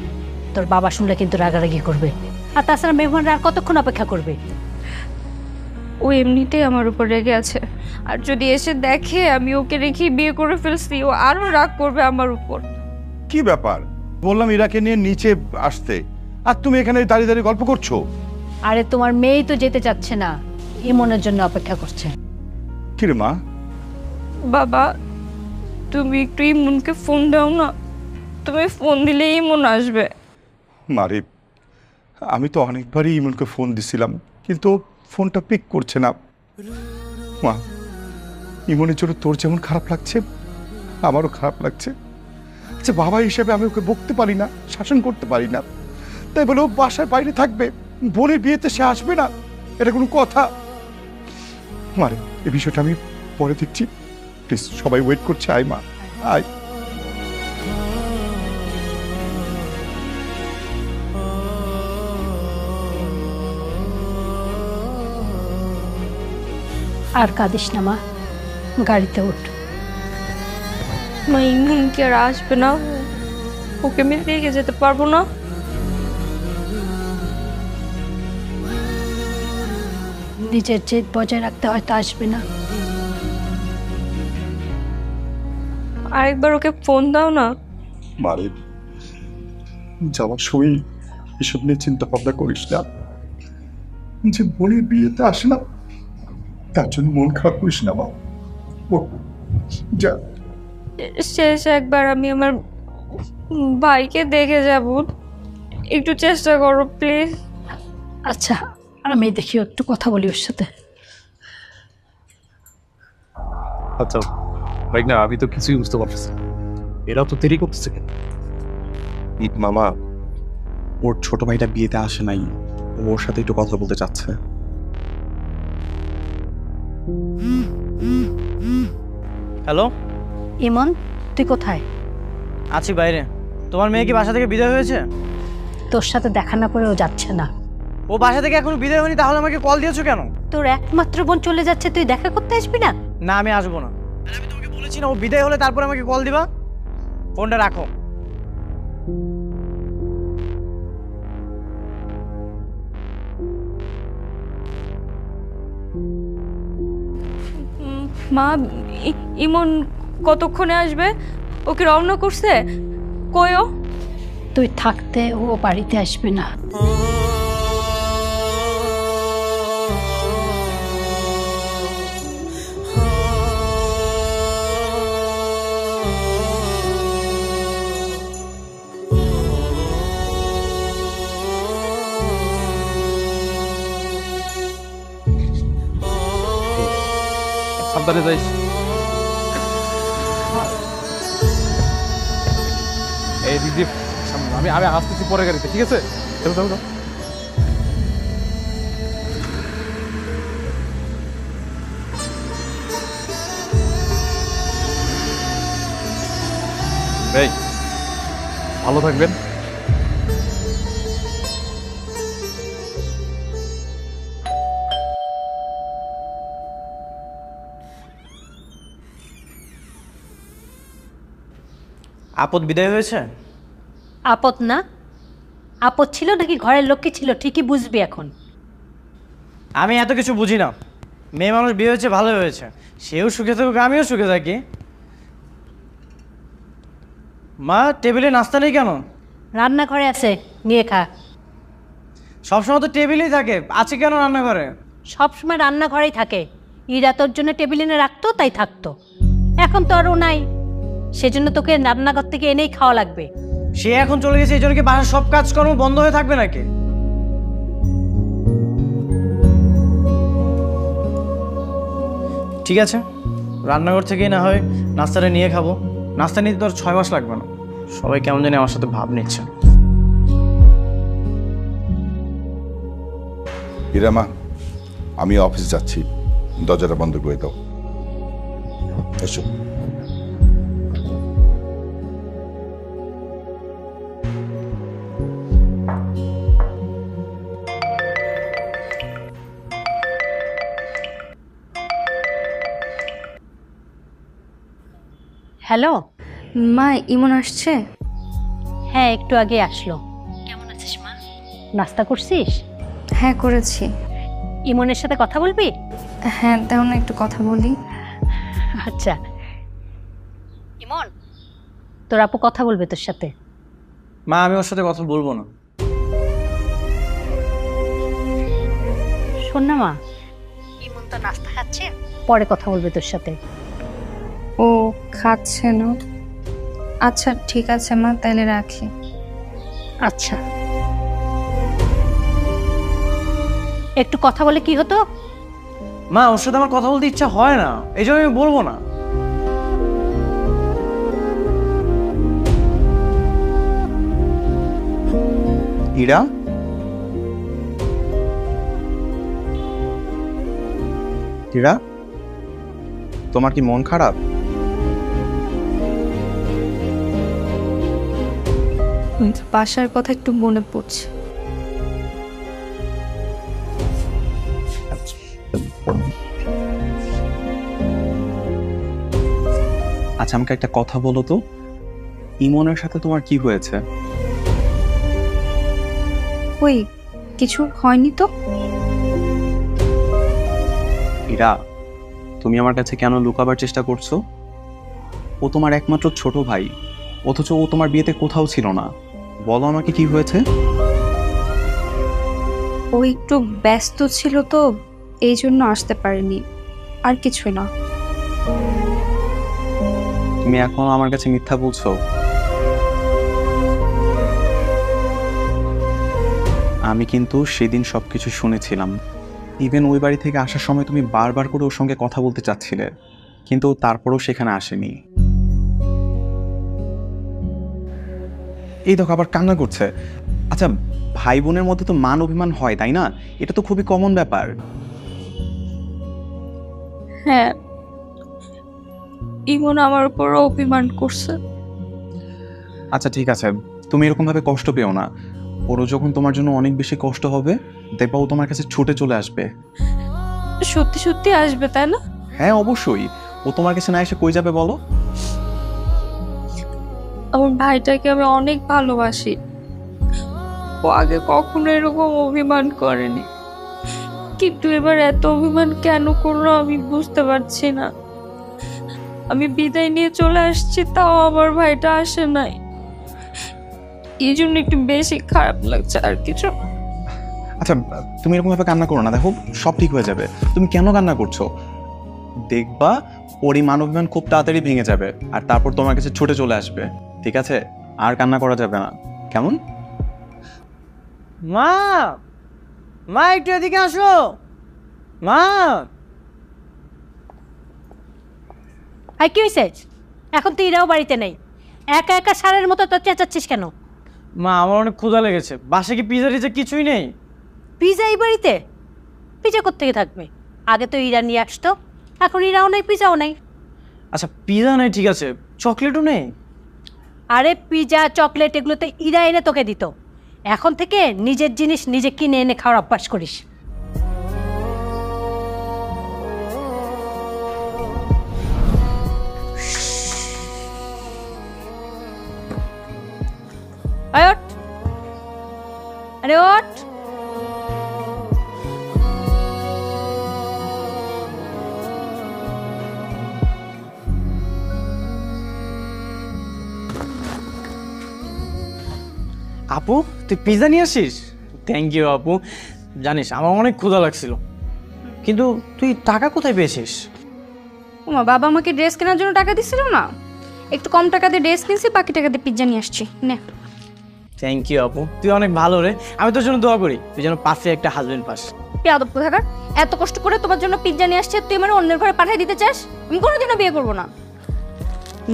তোর বাবা শুনলে কিন্তু রাগারাগি করবে, আর তাছাড়া মেহমানরা আর কতক্ষণ অপেক্ষা করবে? ও এমনিতেই আমার উপর রেগে আছে, আর যদি এসে দেখে আমি ওকে রেখে বিয়ে করে ফেলছি ও আরো রাগ করবে আমার উপর। কি ব্যাপার? বললাম ইরাকে নিয়ে নিচে আসতে, আর তুমি এখানে দাঁড়িয়ে দাঁড়িয়ে গল্প করছো। আরে তোমার মেয়েই তো যেতে চাচ্ছে না, ইমনের জন্য অপেক্ষা করছে। কি রে মা? বাবা, তুমি একটু ইমনকে ফোন দাও না, তুমি ফোন দিলে ইমন আসবে। মারে, আমি তো অনেকবারই ইমনকে ফোন দিছিলাম, কিন্তু ফোনটা পিক করছে না। মা, ইমনের জন্য তোর যেমন খারাপ লাগছে আমারও খারাপ লাগছে। আচ্ছা, বাবা হিসেবে আমি ওকে বকতে পারি না, শাসন করতে পারি না, তাই বলে ও বাসার বাইরে থাকবে, বোনের বিয়েতে সে আসবে না, এটা কোনো কথা? মারে, এই বিষয়টা আমি পরে দেখছি, প্লিজ, সবাই ওয়েট করছে, আয় মা আয়। আর কাঁদিস না মা, গাড়িতে উঠ। মা ইমন কি আর আসবে না? ওকে আমি রেখে যেতে পারবো না। নিজের জেদ বজায় রাখতে হয়তো আসবে না। আরেকবার ওকে ফোন দাও না। মারে, যাওয়ার সময় এসব নিয়ে চিন্তা ভাবনা করিস না। যে বোনের বিয়েতে আসে না, তার জন্য মন খারাপ করিস না মা। ও যা। শেষ একবার আমি আমার ভাইকে দেখে যাব, একটু চেষ্টা করো প্লিজ। আচ্ছা, আমি দেখি একটু কথা বলি ওর সাথে। আচ্ছা ভাই, না আমি তো কিছুই বুঝতে পারতেছি না। এরা তো দেরি করতেছে কেন? ঈদ মামা, ওর ছোট ভাইটা বিয়েতে আসে নাই, ওর সাথে একটু কথা বলতে চাচ্ছে। হ্যালো, ইমন, তুই কোথায়? আছি বাইরে। তোমার মেয়ে কি বাসা থেকে বিদায় হয়েছে? তোর সাথে দেখা না করে ও যাচ্ছে না। ও বাসা থেকে এখনো বিদায় হয়নি, তাহলে আমাকে কল দিয়েছো কেন? তোর একমাত্র বোন চলে যাচ্ছে, তুই দেখা করতে আসবি না? না, আমি আসবো না। আর আমি তোমাকে বলেছি না, ও বিদায় হলে তারপর আমাকে কল দিবা। ফোনটা রাখো। মা, ইমন কতক্ষণে আসবে? ওকে রওনা করছে? কই ও? তুই থাকতে ও বাড়িতে আসবে না। সাবধানে যাইস। এই দিদি, আমি আমি আসতেছি পরে গাড়িতে, ঠিক আছে? চলো চলো চলো। এই ভালো থাকবেন। আপদ বিদায় হয়েছে? আপদ না? আপদ ছিল নাকি ঘরের লোককে ছিল ঠিকই বুঝবি এখন। আমি এত কিছু বুঝি না। মেয়ে মানুষ বিয়ে হয়েছে, ভালো হয়েছে। সেও সুখে থাকুক, আমিও সুখে থাকি। মা, টেবিলে নাস্তা নেই কেন? রান্নাঘরে আছে, নিয়ে খা। সবসময় তো টেবিলেই থাকে, আছে কেন রান্নাঘরে? সবসময় রান্নাঘরেই থাকে। ইরা তোর জন্য টেবিল এনে রাখতো, তাই থাকতো। এখন তো আরও নাই, সেজন্য তোকে রান্নাঘর থেকে এনেই খাওয়া লাগবে। সে এখন চলে গেছে, এই জন্য কি বাসার সব কাজকর্ম বন্ধ হয়ে থাকবে নাকি? ঠিক আছে, রান্নাঘর থেকেই না হয় নাস্তাটা নিয়ে খাবো। নাস্তা নিতে তো আর 6 মাস লাগবে না। সবাই কেমন জানি আমার সাথে ভাব নিচ্ছে। ইরামা, আমি অফিস যাচ্ছি, দরজাটা বন্ধ করে দাও। এসো। হ্যালো। মা, ইমন আসছে? হ্যাঁ, একটু আগে আসলো। কেমন আছিস মা? নাস্তা করছিস? হ্যাঁ, করেছি। ইমনের সাথে কথা বলবি? হ্যাঁ, দাও না একটু কথা বলি। আচ্ছা। ইমন, তোর আপু কথা বলবে তোর সাথে। মা, আমি ওর সাথে কথা বলবো না। শোন না মা, ইমন তো নাস্তা খাচ্ছে, পরে কথা বলবে তোর সাথে। ও খাচ্ছে না? আচ্ছা ঠিক আছে মা, তাহলে রাখি। আচ্ছা, একটু কথা বলে কি হতো? মা, ওর সাথে আমার কথা বলতে ইচ্ছা হয় না, এই জন্য আমি বলবো না। ইরা, ইরা, তোমার কি মন খারাপ? বাসার কথা একটু মনে পড়ছে। আচ্ছা আমাকে একটা কথা বলো তো, ইমনের সাথে তোমার কি হয়েছে? ওই কিছু হয়নি তো। ইরা, তুমি আমার কাছে কেন লুকাবার চেষ্টা করছো? ও তোমার একমাত্র ছোট ভাই, অথচ ও তোমার বিয়েতে কোথাও ছিল না। বলো আমাকে কি হয়েছে? ও একটু ব্যস্ত ছিল তো, এই জন্য আসতে পারেনি, আর কিছুই না। তুমি এখনো আমার কাছে মিথ্যা বলছো? আমি কিন্তু সেদিন সবকিছু শুনেছিলাম। ইভেন ওই বাড়ি থেকে আসার সময় তুমি বারবার করে ওর সঙ্গে কথা বলতে চাচ্ছিলে, কিন্তু তারপরেও সেখানে আসেনি। এই দেখো আবার কান্না করছে। আচ্ছা, ভাই বোনের মধ্যে তো মান অভিমান হয়, তাই না? এটা তো খুবই কমন ব্যাপার। হ্যাঁ, ইমন আমার উপর অভিমান করছে। আচ্ছা ঠিক আছে, তুমি এরকম ভাবে কষ্ট পেও না। ওরও যখন তোমার জন্য অনেক বেশি কষ্ট হবে, দেখবা ও তোমার কাছে ছুটে চলে আসবে। সত্যি সত্যি আসবে, তাই না? হ্যাঁ অবশ্যই। ও তোমার কাছে না এসে কই যাবে বলো? আমার ভাইটাকে আমি অনেক ভালোবাসি। ও আগে কখনো এরকম অভিমান করেনি, কিন্তু এবার এত অভিমান কেন করলো আমি বুঝতে পারছি না। আমি বিদায় নিয়ে চলে আসছি, তাও আমার ভাইটা আসে নাই। এই জন্য একটু বেশি খারাপ লাগছে, আর কিছু। আচ্ছা তুমি এরকম ভাবে কান্না করো না, দেখো সব ঠিক হয়ে যাবে। তুমি কেন কান্না করছো? দেখবা ওর এই মান অভিমান খুব তাড়াতাড়ি ভেঙে যাবে, আর তারপর তোমার কাছে ছুটে চলে আসবে। ঠিক আছে, আর কান্না করা যাবে না, কেমন? মা, মা একটু এদিকে আসো। মা, আর কি হয়েছে? এখন তো ইরাও বাড়িতে নেই, একা একা সারের মতো তো চেঁচাচ্ছিস কেন? মা আমার অনেক ক্ষুধা লেগেছে। বাসে কি পিজা টিজা কিছুই নেই? পিজা এই বাড়িতে? পিজা কোত্থেকে থাকবে? আগে তো ইরা নিয়ে আসতো, এখন ইরাও নেই, পিজাও নেই। আচ্ছা পিজা নেই ঠিক আছে, চকলেটও নেই? আরে পিজা চকলেট এগুলো তো ইরা এনে তোকে দিত। এখন থেকে নিজের জিনিস নিজে কিনে এনে খাওয়ার অভ্যাস করিস। আয় ওঠ। আরে ওঠ। আপু তুই পিজা নিয়ে আসিস? থ্যাংক ইউ আপু। জানিস আমার অনেক ক্ষুধা লাগছিল, কিন্তু তুই টাকা কোথায় পেয়েছিস? ওমা, বাবা আমাকে ড্রেস কেনার জন্য টাকা দিছিল না, একটু কম টাকা দিয়ে ড্রেস কিনছি, বাকি টাকা দিয়ে পিজ্জা নিয়ে আসছি। নে। থ্যাংক ইউ আপু, তুই অনেক ভালো রে। আমি তোর জন্য দোয়া করি তুই যেন পারফেক্ট একটা হাজবেন্ড পাস। বেয়াদব কোথাকার! এত কষ্ট করে তোমার জন্য পিজ্জা নিয়ে আসছে, তুই মানে অন্যের ঘরে পাঠিয়ে দিতে চাস? আমি কোনোদিনও বিয়ে করবো না।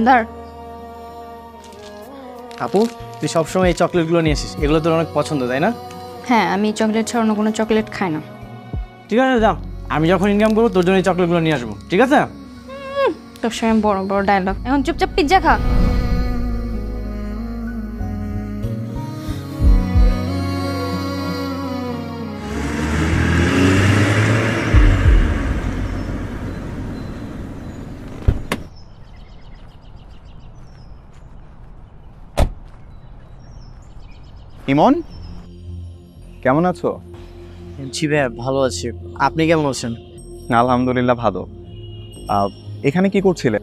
ধর। আপু তুই সবসময় এই চকলেটগুলো নিয়ে আসিস, এগুলো তোর অনেক পছন্দ তাই না? হ্যাঁ, আমি চকলেট ছাড়া অন্য কোনো চকলেট খাই না। ঠিক আছে যা, আমি যখন ইনকাম করবো তোর জন্য এই চকলেটগুলো নিয়ে আসবো, ঠিক আছে? তোর সময় বড় বড় ডায়লগ, এখন চুপচাপ পিজ্জা খা। ইমন, কেমন আছো? জি ভাইয়া ভালো আছি, আপনি কেমন আছেন? আলহামদুলিল্লাহ ভালো। এখানে কি করছিলে?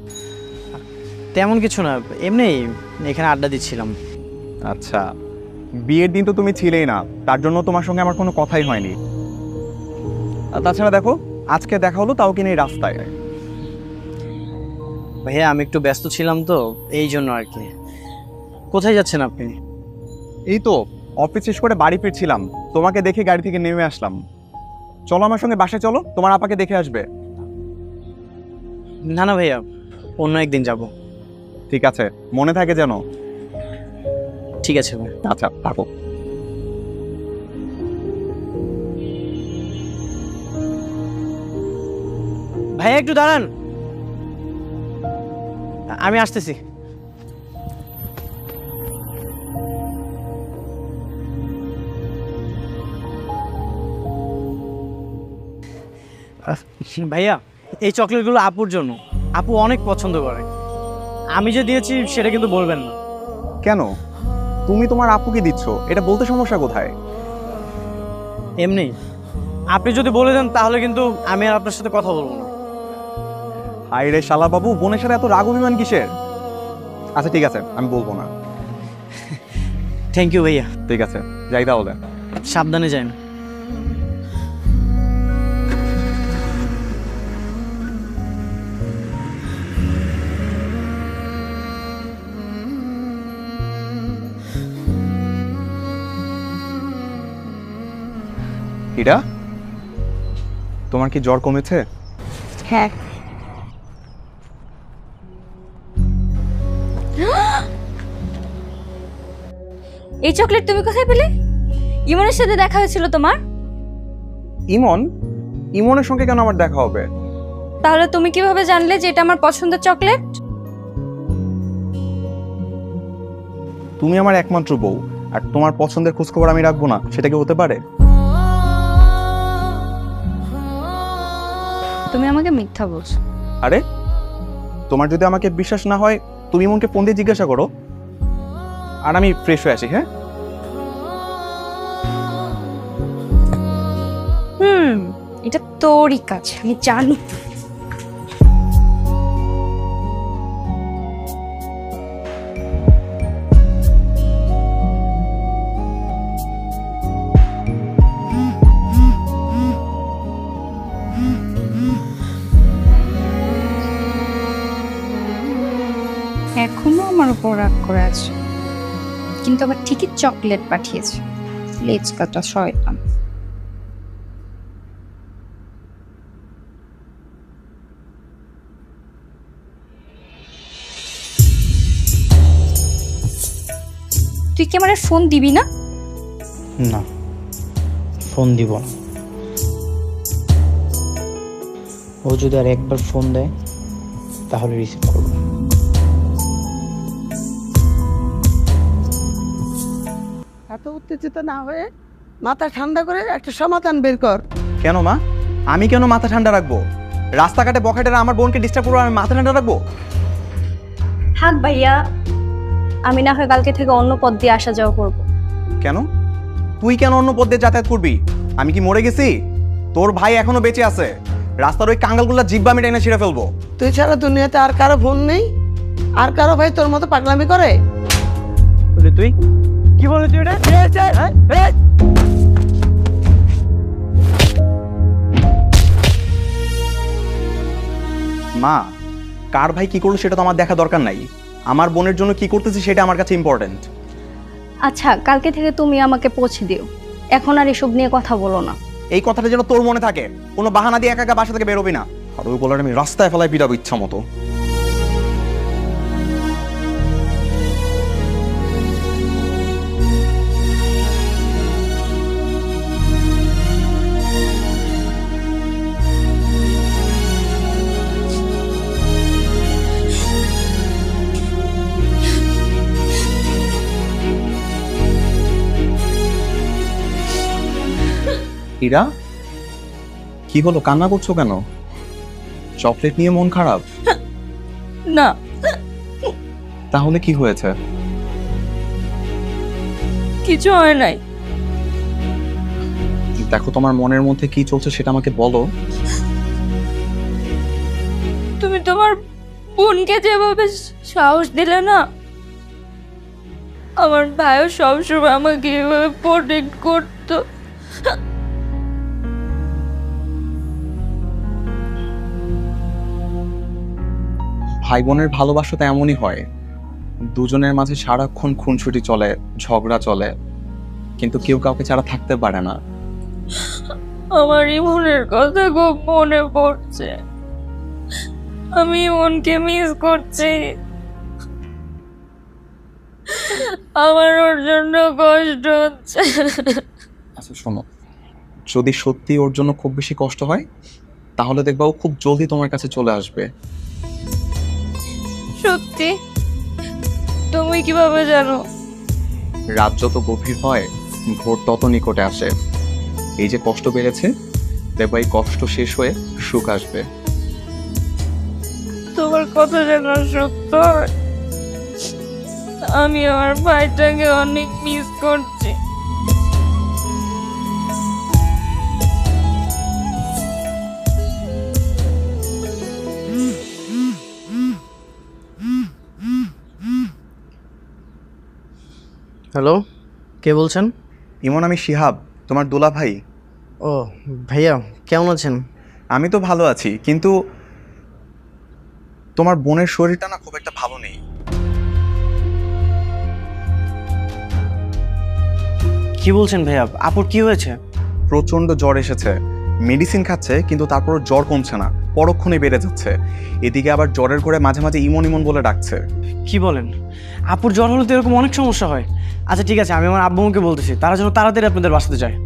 তেমন কিছু না, এমনি এখানে আড্ডা দিচ্ছিলাম। আচ্ছা, বিয়ের দিন তো তুমি ছিলেই না, তার জন্য তোমার সঙ্গে আমার কোনো কথাই হয়নি। আর তাছাড়া দেখো আজকে দেখা হলো, তাও কিনা এই রাস্তায়। ভাইয়া আমি একটু ব্যস্ত ছিলাম তো এই জন্য আর কি। কোথায় যাচ্ছেন আপনি? এই তো অফিস শেষ করে বাড়ি ফিরছিলাম, তোমাকে দেখে গাড়ি থেকে নেমে আসলাম। চলো আমার সঙ্গে বাসায় চলো, তোমার আপাকে দেখে আসবে। না না ভাইয়া, অন্য একদিন যাব। ঠিক আছে, মনে থাকে যেন। ঠিক আছে ভাই। আচ্ছা থাকো। ভাইয়া একটু দাঁড়ান, আমি আসতেছি। ভাইয়া এই চকলেটগুলো আপুর জন্য, আপু অনেক পছন্দ করে। আমি যে দিয়েছি সেটা কিন্তু বলবেন না। কেন? তুমি তোমার আপুকে দিচ্ছ, এটা বলতে সমস্যা কোথায়? এমনি আপনি যদি বলে দেন তাহলে কিন্তু আমি আর আপনার সাথে কথা বলবো না। আই রে শালা বাবু, বোনের সাথে এত রাগ অভিমান কিসের? আচ্ছা ঠিক আছে, আমি বলবো না। থ্যাংক ইউ ভাইয়া। ঠিক আছে, যাই তাহলে। সাবধানে যান। ইরা, তোমার কি জ্বর কমেছে? হ্যাঁ। এই চকলেট তুমি কোথায় পেলে? ইমনের সাথে দেখা হয়েছিল তোমার? ইমন? ইমনের সঙ্গে কেন আমার দেখা হবে? তাহলে তুমি কিভাবে জানলে যে এটা আমার পছন্দের চকলেট? তুমি আমার একমাত্র বউ, আর তোমার পছন্দের খোঁজখবর আমি রাখবো না, সেটা কি হতে পারে? তুমি আমাকে মিথ্যা বলছো। আরে, তোমার যদি আমাকে বিশ্বাস না হয় তুমি ইমনকে ফোন দিয়ে জিজ্ঞাসা করো। আর আমি ফ্রেশ হয়ে আসি। হ্যাঁ, এটা তোরই কাজ, আমি জানি। এখনো আমার উপর রাগ করে আছে, কিন্তু আবার ঠিকই চকলেট পাঠিয়েছে। লেজ কাটা শয়তান। তুই কি আমার ফোন দিবি না? না, ফোন দিব না। ও যদি আর একবার ফোন দেয় তাহলে রিসিভ করবো। এত উত্তেজিত না হয়ে মাথা ঠান্ডা করে একটা সমাধান বের কর। কেন মা? আমি কেন মাথা ঠান্ডা রাখবো? রাস্তাঘাটে বখাটেরা আমার বোনকে ডিস্টার্ব করবো, আমি মাথা ঠান্ডা রাখবো? থাক ভাইয়া, আমি না হয় কালকে থেকে অন্য পথ দিয়ে আসা যাওয়া করবো। কেন? তুই কেন অন্য পথ দিয়ে যাতায়াত করবি? আমি কি মরে গেছি? তোর ভাই এখনো বেঁচে আছে। রাস্তার ওই কাঙ্গালগুলা জিব্বা আমি টেনে ছিঁড়ে ফেলবো। তুই ছাড়া দুনিয়াতে আর কারো ফোন নেই? আর কারো ভাই তোর মতো পাগলামি করে? তুই কি বলে তুই এটা? মা, কার ভাই কি করলো সেটা তো আমার দেখা দরকার নাই। আমার বোনের জন্য কি করতেছি সেটা আমার কাছে ইম্পর্টেন্ট। আচ্ছা, কালকে থেকে তুমি আমাকে পৌঁছে দিও, এখন আর এসব নিয়ে কথা বলো না। এই কথাটা যেন তোর মনে থাকে। কোনো বাহানা দিয়ে একা একা বাসা থেকে বেরোবি না। আর ওই বলার আমি রাস্তায় ফেলায় পিটাবো ইচ্ছা মতো। ইরা, কি হলো? কান্না করছো কেন? চকলেট নিয়ে মন খারাপ? না, তাহলে কি হয়েছে? কিছু হয় নাই। দেখো, তোমার মনের মধ্যে কি চলছে সেটা আমাকে বলো। তুমি তোমার বোনকে যেভাবে সাহস দিলে না, আমার ভাইও সবসময় আমাকে এভাবে প্রোটেক্ট করতো। ভাই বোনের ভালোবাসা তো এমনই হয়, দুজনের মাঝে সারাক্ষণ খুনসুটি চলে, ঝগড়া চলে, কিন্তু কেউ কাউকে ছাড়া থাকতে পারে না। আমার ইমনের কথা খুব মনে পড়ছে, আমি ইমনকে মিস করছি। আমার ওর জন্য কষ্ট হচ্ছে। আচ্ছা শোনো, যদি সত্যি ওর জন্য খুব বেশি কষ্ট হয় তাহলে দেখবা ও খুব জলদি তোমার কাছে চলে আসবে। সত্যি? তুমি কিভাবে জানো? রাত যত গভীর হয় ভোর তত নিকটে আসে। এই যে কষ্ট বেড়েছে, দেখবা এই কষ্ট শেষ হয়ে সুখ আসবে। তোমার কথা যেন সত্য হয়। আমি আমার ভাইটাকে অনেক মিস করছি। হ্যালো, কে বলছেন? ইমন, আমি শিহাব, তোমার দোলা ভাই। ও ভাইয়া, কেমন আছেন? আমি তো ভালো আছি, কিন্তু তোমার বোনের শরীরটা না খুব একটা ভালো নেই। কি বলছেন ভাইয়া? আপুর কি হয়েছে? প্রচন্ড জ্বর এসেছে, মেডিসিন খাচ্ছে কিন্তু তারপরও জ্বর কমছে না, পরক্ষণে বেড়ে যাচ্ছে। এদিকে আবার জ্বরের করে মাঝে মাঝে ইমন ইমন বলে ডাকছে। কি বলেন? আপুর জ্বর হলে তো এরকম অনেক সমস্যা হয়। আচ্ছা ঠিক আছে, আমি আমার আব্বুকে বলতেছি তারা যেন তাড়াতাড়ি আপনাদের বাসাতে যায়।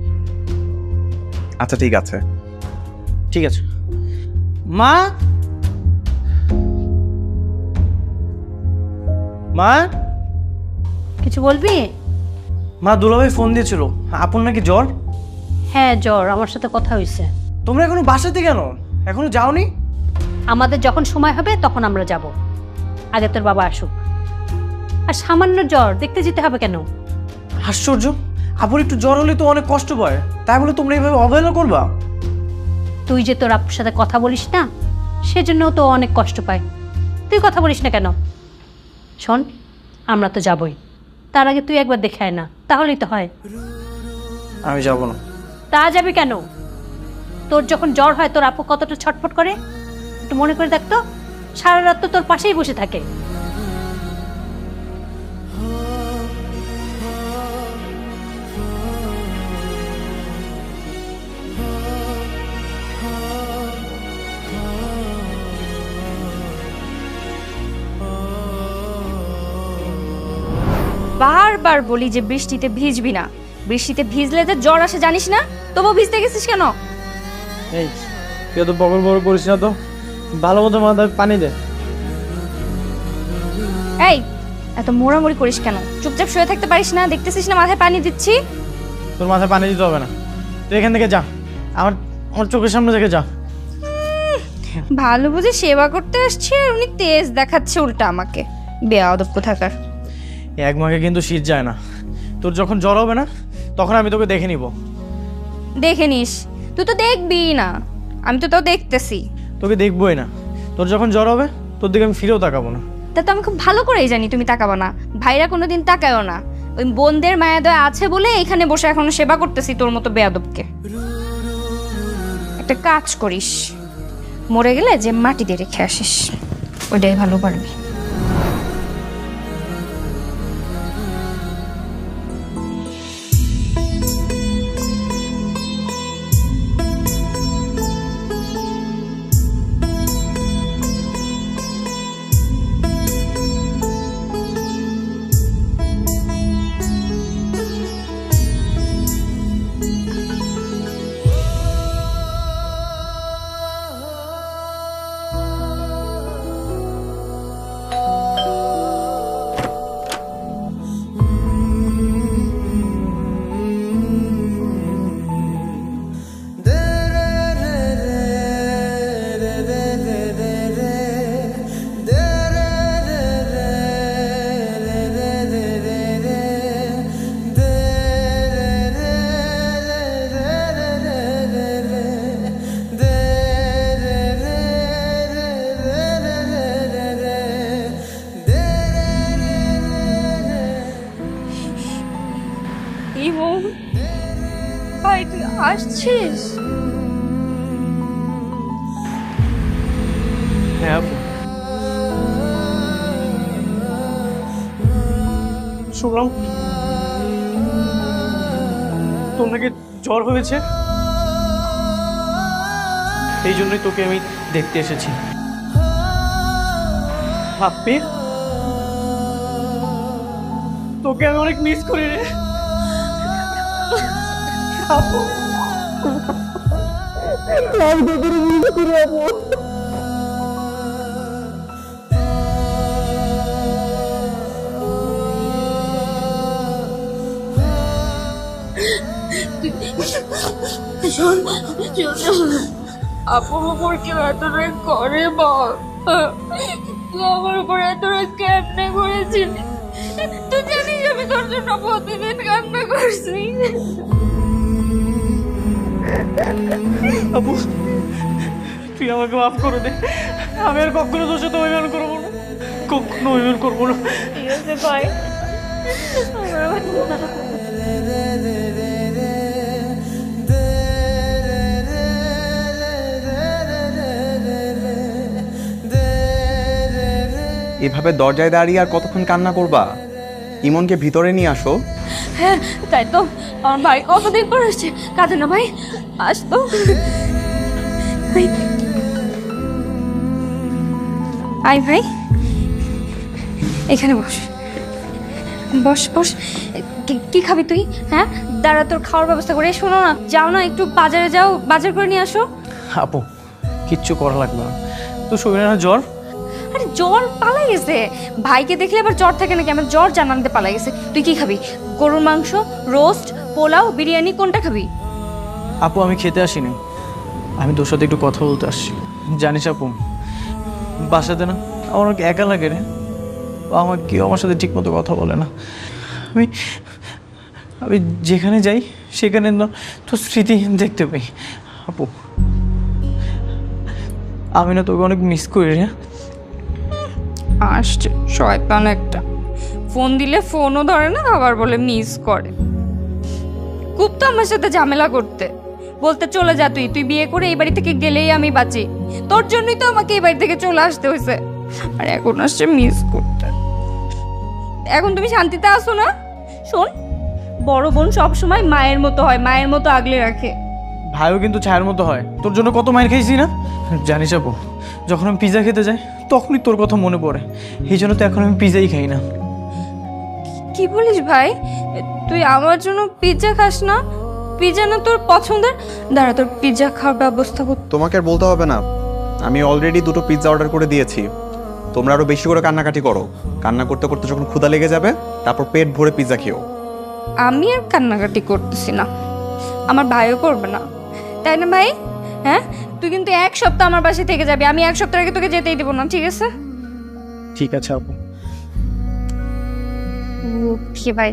আচ্ছা ঠিক আছে। ঠিক আছে। মা, মা, কিছু বলবি? মা দুলাভাই ফোন দিয়েছিল, আপুর নাকি জ্বর। হ্যাঁ জ্বর, আমার সাথে কথা হয়েছে। তোমরা এখনো বাসাতে কেন? এখনো যাওনি? আমাদের যখন সময় হবে তখন আমরা যাব, আগে তোর বাবা আসুক। আর সামান্য জ্বর, দেখতে যেতে হবে কেন? আশ্চর্য, আপুর একটু জ্বর হলে তো অনেক কষ্ট পায়, তাই বলে তোমরা এইভাবে অবহেলা করবা? তুই যে তোর আপুর সাথে কথা বলিস না, সেজন্য তো অনেক কষ্ট পায়। তুই কথা বলিস না কেন? শোন, আমরা তো যাবই, তার আগে তুই একবার দেখে আয় না, তাহলেই তো হয়। আমি যাব না। তা যাবি কেন? তোর যখন জ্বর হয় তোর আপু কতটা ছটফট করে, একটু মনে করে দেখ তো। সারা রাত তো তোর পাশেই বসে থাকে। বারবার বলি যে বৃষ্টিতে ভিজবি না, বৃষ্টিতে ভিজলে যে জ্বর আসে জানিস না, তবু ভিজতে গেছিস কেন? এই কেউ তো বগল বড় করিস না তো, ভালো মতো মাথায় পানি দে। এই এত মোড়ামুড়ি করিস কেন? চুপচাপ শুয়ে থাকতে পারিস না? দেখতেছিস না মাথায় পানি দিচ্ছি? তোর মাথায় পানি দিতে হবে না, তুই এখান থেকে যা, আমার আমার চোখের সামনে থেকে যা। ভালো বুঝে সেবা করতে আসছে আর উনি তেজ দেখাচ্ছে উল্টা আমাকে, বেয়াদব কোথাকার। এক মাকে কিন্তু শীত যায় না, তোর যখন জ্বর হবে না তখন আমি তোকে দেখে নিব। দেখে নিস, তুই তো দেখবি না, আমি তো তাও দেখতেছি। তোকে দেখবোই না, তোর যখন জ্বর হবে তোর দিকে আমি ফিরেও তাকাবো না। তা তো আমি খুব ভালো করেই জানি তুমি তাকাবো না, ভাইরা কোনোদিন তাকায়ও না। ওই বোনদের মায়া দয়া আছে বলে এখানে বসে এখনো সেবা করতেছি তোর মতো বেয়াদবকে। একটা কাজ করিস, মরে গেলে যে মাটি দিয়ে রেখে আসিস, ওইটাই ভালো পারবি। ভাই তুই আসছিস? হ্যাঁ আপু, শুনলাম তোর নাকি জ্বর হয়েছে, এই জন্যই তোকে আমি দেখতে এসেছি। আপনি, তোকে আমি অনেক মিস করি রে আপু। শোন শোন, আপুর উপর কেউ এত রাগ করে বল? তুই আমার উপর এত রাগ কেমনে করেছিলি? তুই জানিস আমি তোর জন্য প্রতিদিন কান্না করছি। আপু তুই আমাকে মাফ করে দে, আমি আর কখনো তোর সাথে অভিমান করবো না, কখনো অভিমান করবো না। ঠিক আছে ভাই। এভাবে দরজায় দাঁড়িয়ে আর কতক্ষণ কান্না করবা? ইমনকে ভিতরে নিয়ে আসো। হ্যাঁ তাই তো, আমার ভাই কতদিন পর আসছে, কাঁদে না ভাই, আসতো। ভাই আয় ভাই, এখানে বস বস বস। কি খাবি তুই? হ্যাঁ দাঁড়া, তোর খাওয়ার ব্যবস্থা করে। শোনো না, যাও না একটু বাজারে যাও, বাজার করে নিয়ে আসো। আপু কিচ্ছু করা লাগবে না, তো শরীরে না জ্বর? আরে জ্বর পালাই গেছে, ভাইকে দেখলে আবার জ্বর থাকে নাকি? আমার জ্বর জানাতে পালাই গেছে। তুই কি খাবি? গরুর মাংস, রোস্ট, পোলাও, বিরিয়ানি, কোনটা খাবি? আপু আমি খেতে আসিনি, আমি তোর সাথে একটু কথা বলতে আসছি। জানিস আপু, বাসাতে না আমার অনেক একা লাগে রে, আমার কেউ আমার সাথে ঠিক মতো কথা বলে না। আমি আমি যেখানে যাই সেখানে না তোর স্মৃতি দেখতে পাই। আপু আমি না তোকে অনেক মিস করি রে। আসছে শয়তান একটা, ফোন দিলে ফোনও ধরে না, আবার বলে মিস করে। খুব তো আমার সাথে ঝামেলা করতে, বলতে চলে যা তুই, তুই বিয়ে করে এই বাড়ি থেকে গেলেই আমি বাঁচি, তোর জন্যই তো আমাকে এই বাড়ি থেকে চলে আসতে হয়েছে। আর এখন আসছে মিস করতে। এখন তুমি শান্তিতে আসো না? শোন, বড় বোন সব সময় মায়ের মতো হয়, মায়ের মতো আগলে রাখে। ভাইও কিন্তু ছায়ের মতো হয়, তোর জন্য কত মায়ের খাইছি না জানিস আপু। যখন আমি পিৎজা খেতে যাই তখনই তোর কথা মনে পড়ে, এই জন্য তো এখন আমি পিৎজাই খাই না। কি বলিস ভাই, তুই আমার জন্য পিৎজা খাস না? পিৎজা না তোর পছন্দের? দাঁড়া, তোর পিৎজা খাওয়ার ব্যবস্থা কর। তোমাকে আর বলতে হবে না, আমি অলরেডি 2টো পিৎজা অর্ডার করে দিয়েছি। তোমরা আরো বেশি করে কান্নাকাটি করো, কান্না করতে করতে যখন ক্ষুধা লেগে যাবে তারপর পেট ভরে পিৎজা খেও। আমি আর কান্নাকাটি করতেছি না, আমার ভাইও করবে না, তাই না ভাই? হ্যাঁ তুই কিন্তু 1 সপ্তাহ আমার বাসায় থেকে যাবি, আমি 1 সপ্তাহ আগে তোকে যেতেই দেবো না, ঠিক আছে? ঠিক আছে আপু। ওকে ভাই।